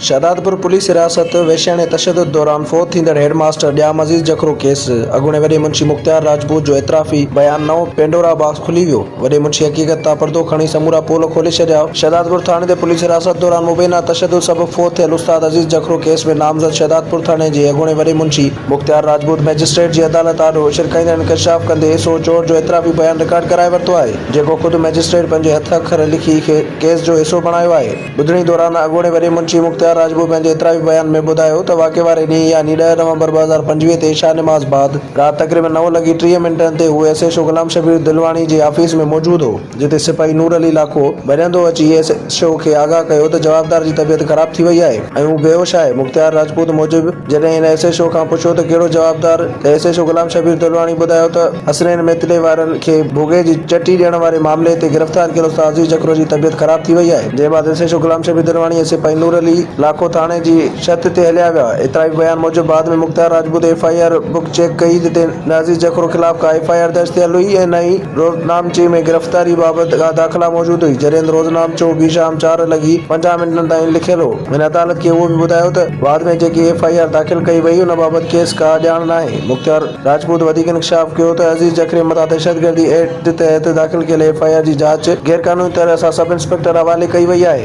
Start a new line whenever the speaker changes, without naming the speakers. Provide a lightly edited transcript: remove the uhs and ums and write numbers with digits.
Shahdadpur police हिरासत वेश्या ने तशद्दुद दौरान फोत थींदड़ हेडमास्टर ॼाम अज़ीज़ जखरो केस। अॻूणे वॾे मुंशी मुख्तियार राजपूत जो एतराफ़ी बयान नओं पेंडोरा बॉक्स खुली वियो। वॾे मुंशी हक़ीक़त तां पर्दो खणी समूरा पोल खोले छॾिया। शहदादपुर थाणे ते पुलिस हिरासत दौरान मुबैना तशद्दुद सबबि फोत थियल उस्ताद अज़ीज़ जखरो केस में नामज़द शहदादपुर थाणे जे अॻूणे वॾे मुंशी मुख्तियार राजपूत मैजिस्ट्रेट जी अदालत आॾो शिरकंदड़ इंकशाफ कंदे एसओ चोर जो एतराफ़ी बयान रिकॉर्ड कराए वरितो आहे, जेको ख़ुदि मैजिस्ट्रेट पंहिंजे हथ अखर लिखी केस जो हिसो बणायो आहे। ॿुधणी दौरान अॻूणे वॾे मुंशी मुख्तियार राजपूत पंहिंजे एतराफ़ी बयान में ॿुधायो त वाक़े वारे ॾींहुं यानी 10 नवंबर 2025 ते इशा नमाज़ बाद राति तक़रीबन 9:30 ते उहे एसएचओ गुलाम शबीर दिलवाणी जे ऑफिस में मौजूद हो, जिते सिपाही नूर अली लाखो भॼंदो अची एसएचओ खे आगाह कयो त जवाबदार जी तबियत ख़राब थी वई आहे ऐं हू बेहोश आहे। मुख्तियार राजपूत मूजिबि जॾहिं हिन एसएचओ खां पुछियो त कहिड़ो जवाबदार, त एसएचओ गुलाम शबीर दिलवाणी ॿुधायो त हसनैन मेतले वारनि खे भुॻे जी चटी ॾियण वारे मामले ते गिरफ़्तार कयल उस्ताद अज़ीज़ जखरो जी तबियत ख़राब थी वई आहे। जंहिं बाद एसएचओ गुलाम शबीर दिलवाणी ऐं सिपाही नूर अली लाखो थाणे जी छत ते हलिया विया। एतराफ़ी बयान मूजिबि बाद में Mukhtiar Rajput FIR book check कई, जिते न अज़ीज़ जखरो ख़िलाफ़ का एफआईआर दर्ज थियल हुई ऐं न ई रोज़नामचे में गिरफ़्तारी बाबति का दाख़िला मौजूद हुई, जॾहिं रोज़नामचो बि शाम 4:50 ताईं लिखियल हो। हिन अदालत खे उहो बि ॿुधायो त बाद में जेकी एफआईआर दाख़िल कई वई उन बाबति केस का ॼाण नाहे। मुख्तियार राजपूत वधीक इंकशाफ कयो त अज़ीज़ जखरे मथां दहशतगर्दी एक्ट तहत दाख़िल कयल एफआईआर जी जांच गैरकानूनी तरह सां सब इंस्पेक्टर हवाले कई वई आहे।